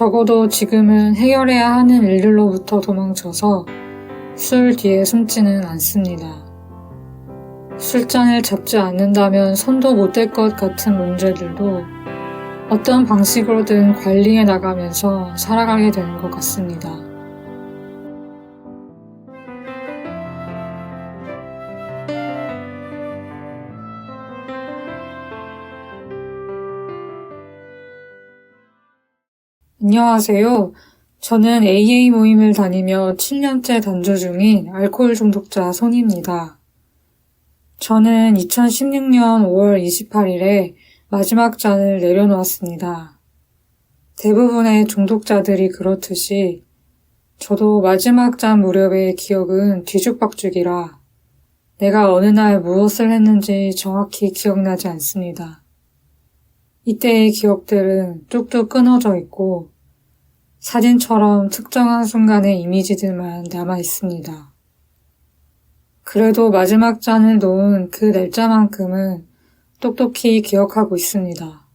적어도 지금은 해결해야 하는 일들로부터 도망쳐서 술 뒤에 숨지는 않습니다. 술잔을 잡지 않는다면 손도 못 댈 것 같은 문제들도 어떤 방식으로든 관리해 나가면서 살아가게 되는 것 같습니다. 안녕하세요. 저는 AA 모임을 다니며 7년째 단주 중인 알코올 중독자 손입니다. 저는 2016년 5월 28일에 마지막 잔을 내려놓았습니다. 대부분의 중독자들이 그렇듯이 저도 마지막 잔 무렵의 기억은 뒤죽박죽이라 내가 어느 날 무엇을 했는지 정확히 기억나지 않습니다. 이때의 기억들은 뚝뚝 끊어져 있고 사진처럼 특정한 순간의 이미지들만 남아 있습니다. 그래도 마지막 잔을 놓은 그 날짜만큼은 똑똑히 기억하고 있습니다.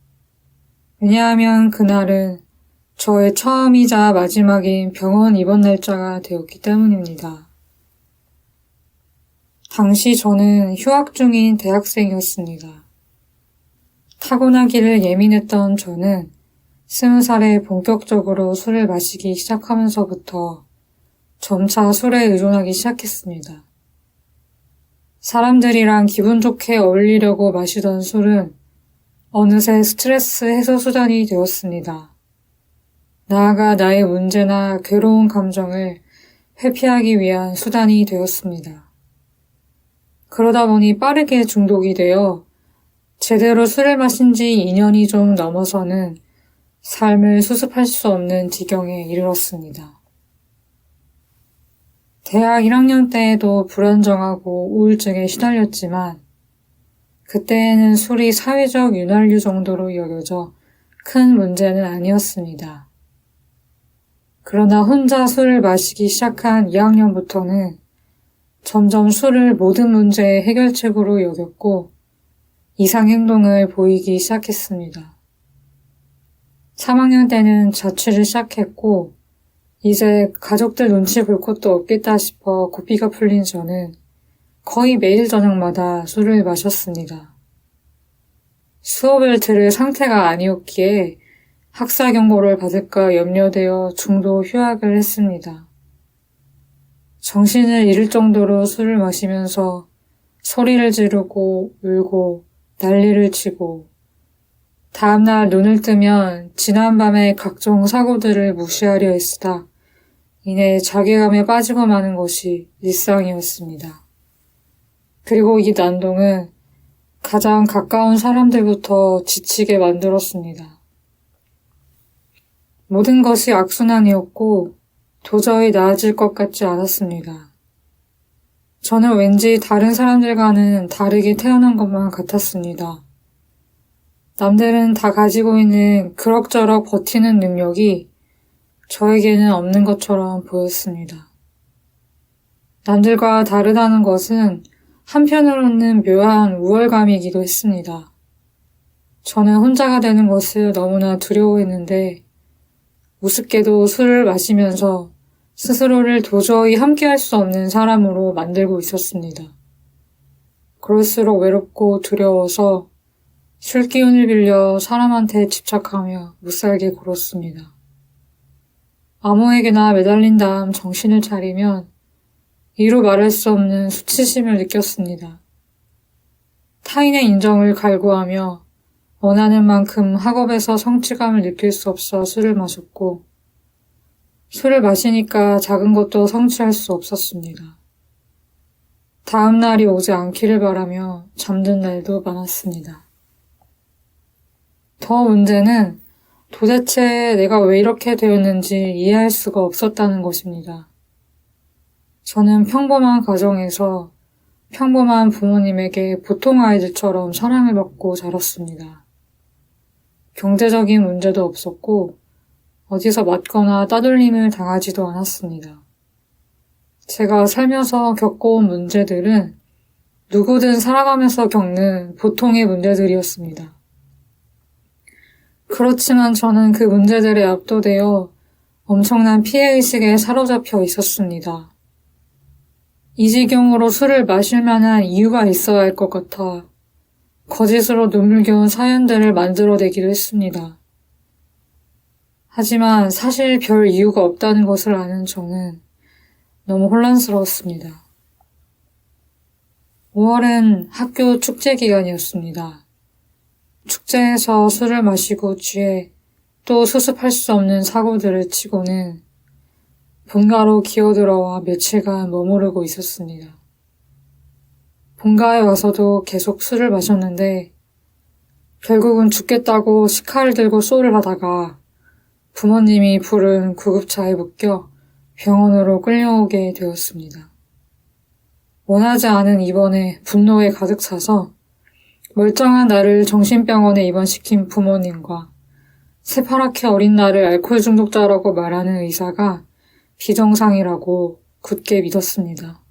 왜냐하면 그날은 저의 처음이자 마지막인 병원 입원 날짜가 되었기 때문입니다. 당시 저는 휴학 중인 대학생이었습니다. 타고나기를 예민했던 저는 20살에 본격적으로 술을 마시기 시작하면서부터 점차 술에 의존하기 시작했습니다. 사람들이랑 기분 좋게 어울리려고 마시던 술은 어느새 스트레스 해소 수단이 되었습니다. 나아가 나의 문제나 괴로운 감정을 회피하기 위한 수단이 되었습니다. 그러다 보니 빠르게 중독이 되어 제대로 술을 마신 지 2년이 좀 넘어서는 삶을 수습할 수 없는 지경에 이르렀습니다. 대학 1학년 때에도 불안정하고 우울증에 시달렸지만 그때에는 술이 사회적 윤활유 정도로 여겨져 큰 문제는 아니었습니다. 그러나 혼자 술을 마시기 시작한 2학년부터는 점점 술을 모든 문제의 해결책으로 여겼고 이상 행동을 보이기 시작했습니다. 3학년 때는 자취를 시작했고 이제 가족들 눈치 볼 것도 없겠다 싶어 고삐가 풀린 저는 거의 매일 저녁마다 술을 마셨습니다. 수업을 들을 상태가 아니었기에 학사 경고를 받을까 염려되어 중도 휴학을 했습니다. 정신을 잃을 정도로 술을 마시면서 소리를 지르고 울고 난리를 치고 다음날 눈을 뜨면 지난밤의 각종 사고들을 무시하려 애쓰다 이내 자괴감에 빠지고 마는 것이 일상이었습니다. 그리고 이 난동은 가장 가까운 사람들부터 지치게 만들었습니다. 모든 것이 악순환이었고 도저히 나아질 것 같지 않았습니다. 저는 왠지 다른 사람들과는 다르게 태어난 것만 같았습니다. 남들은 다 가지고 있는 그럭저럭 버티는 능력이 저에게는 없는 것처럼 보였습니다. 남들과 다르다는 것은 한편으로는 묘한 우월감이기도 했습니다. 저는 혼자가 되는 것을 너무나 두려워했는데 우습게도 술을 마시면서 스스로를 도저히 함께할 수 없는 사람으로 만들고 있었습니다. 그럴수록 외롭고 두려워서 술 기운을 빌려 사람한테 집착하며 못살게 굴었습니다. 암호에게나 매달린 다음 정신을 차리면 이루 말할 수 없는 수치심을 느꼈습니다. 타인의 인정을 갈구하며 원하는 만큼 학업에서 성취감을 느낄 수 없어 술을 마셨고 술을 마시니까 작은 것도 성취할 수 없었습니다. 다음 날이 오지 않기를 바라며 잠든 날도 많았습니다. 더 문제는 도대체 내가 왜 이렇게 되었는지 이해할 수가 없었다는 것입니다. 저는 평범한 가정에서 평범한 부모님에게 보통 아이들처럼 사랑을 받고 자랐습니다. 경제적인 문제도 없었고 어디서 맞거나 따돌림을 당하지도 않았습니다. 제가 살면서 겪어온 문제들은 누구든 살아가면서 겪는 보통의 문제들이었습니다. 그렇지만 저는 그 문제들에 압도되어 엄청난 피해의식에 사로잡혀 있었습니다. 이 지경으로 술을 마실 만한 이유가 있어야 할 것 같아 거짓으로 눈물겨운 사연들을 만들어내기도 했습니다. 하지만 사실 별 이유가 없다는 것을 아는 저는 너무 혼란스러웠습니다. 5월은 학교 축제 기간이었습니다. 축제에서 술을 마시고 취해 또 수습할 수 없는 사고들을 치고는 본가로 기어들어와 며칠간 머무르고 있었습니다. 본가에 와서도 계속 술을 마셨는데 결국은 죽겠다고 식칼을 들고 쏘를 하다가 부모님이 부른 구급차에 묶여 병원으로 끌려오게 되었습니다. 원하지 않은 입원에 분노에 가득 차서 멀쩡한 나를 정신병원에 입원시킨 부모님과 새파랗게 어린 나를 알코올 중독자라고 말하는 의사가 비정상이라고 굳게 믿었습니다.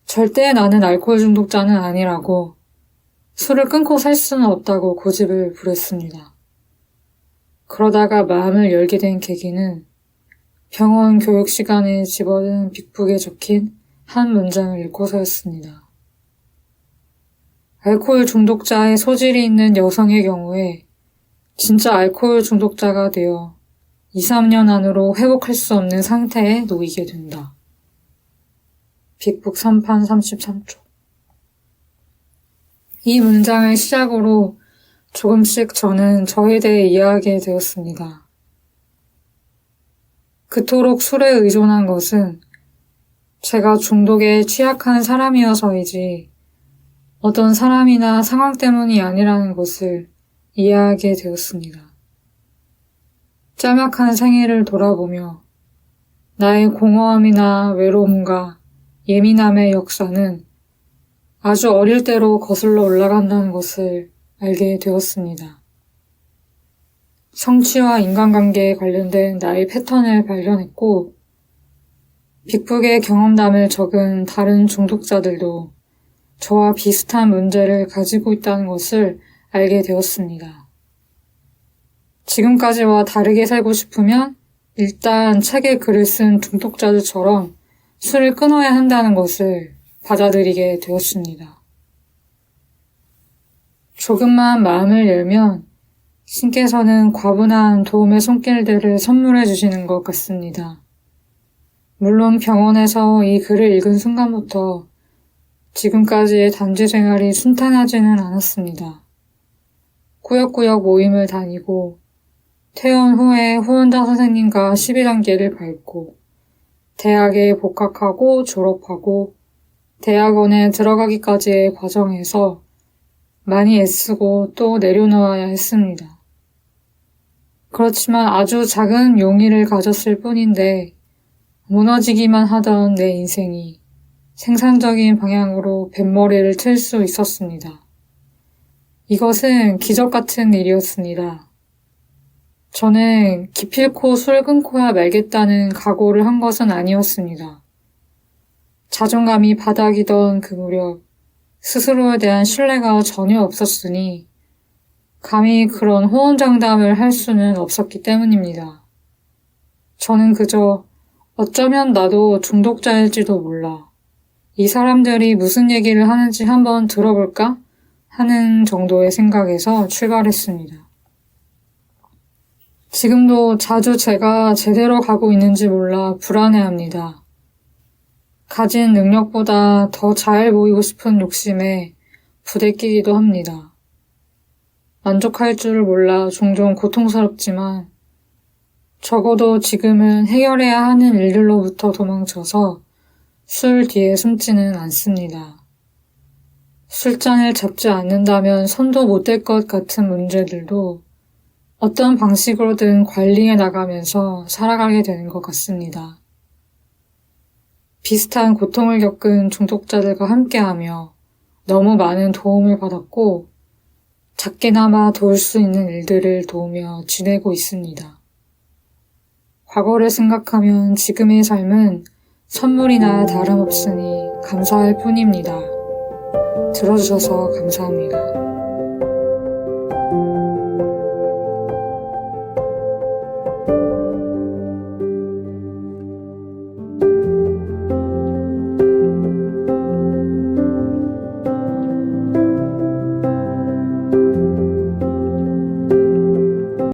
절대 나는 알코올 중독자는 아니라고 술을 끊고 살 수는 없다고 고집을 부렸습니다. 그러다가 마음을 열게 된 계기는 병원 교육 시간에 집어든 빅북에 적힌 한 문장을 읽고서였습니다. 알코올 중독자의 소질이 있는 여성의 경우에 진짜 알코올 중독자가 되어 2, 3년 안으로 회복할 수 없는 상태에 놓이게 된다. 빅북 3판 33쪽. 이 문장을 시작으로 조금씩 저는 저에 대해 이해하게 되었습니다. 그토록 술에 의존한 것은 제가 중독에 취약한 사람이어서이지 어떤 사람이나 상황 때문이 아니라는 것을 이해하게 되었습니다. 짤막한 생애를 돌아보며 나의 공허함이나 외로움과 예민함의 역사는 아주 어릴 때로 거슬러 올라간다는 것을 알게 되었습니다. 성취와 인간관계에 관련된 나의 패턴을 발견했고 빅북의 경험담을 적은 다른 중독자들도 저와 비슷한 문제를 가지고 있다는 것을 알게 되었습니다. 지금까지와 다르게 살고 싶으면 일단 책에 글을 쓴 중독자들처럼 술을 끊어야 한다는 것을 받아들이게 되었습니다. 조금만 마음을 열면 신께서는 과분한 도움의 손길들을 선물해 주시는 것 같습니다. 물론 병원에서 이 글을 읽은 순간부터 지금까지의 단지 생활이 순탄하지는 않았습니다. 꾸역꾸역 모임을 다니고 퇴원 후에 후원자 선생님과 12단계를 밟고 대학에 복학하고 졸업하고 대학원에 들어가기까지의 과정에서 많이 애쓰고 또 내려놓아야 했습니다. 그렇지만 아주 작은 용의를 가졌을 뿐인데 무너지기만 하던 내 인생이 생산적인 방향으로 뱃머리를 틀 수 있었습니다. 이것은 기적 같은 일이었습니다. 저는 기필코 술 끊고야 말겠다는 각오를 한 것은 아니었습니다. 자존감이 바닥이던 그 무렵 스스로에 대한 신뢰가 전혀 없었으니 감히 그런 호언장담을 할 수는 없었기 때문입니다. 저는 그저 어쩌면 나도 중독자일지도 몰라. 이 사람들이 무슨 얘기를 하는지 한번 들어볼까? 하는 정도의 생각에서 출발했습니다. 지금도 자주 제가 제대로 가고 있는지 몰라 불안해합니다. 가진 능력보다 더 잘 보이고 싶은 욕심에 부대끼기도 합니다. 만족할 줄 몰라 종종 고통스럽지만 적어도 지금은 해결해야 하는 일들로부터 도망쳐서 술 뒤에 숨지는 않습니다. 술잔을 잡지 않는다면 손도 못 댈 것 같은 문제들도 어떤 방식으로든 관리해 나가면서 살아가게 되는 것 같습니다. 비슷한 고통을 겪은 중독자들과 함께하며 너무 많은 도움을 받았고 작게나마 도울 수 있는 일들을 도우며 지내고 있습니다. 과거를 생각하면 지금의 삶은 선물이나 다름없으니 감사할 뿐입니다. 들어주셔서 감사합니다.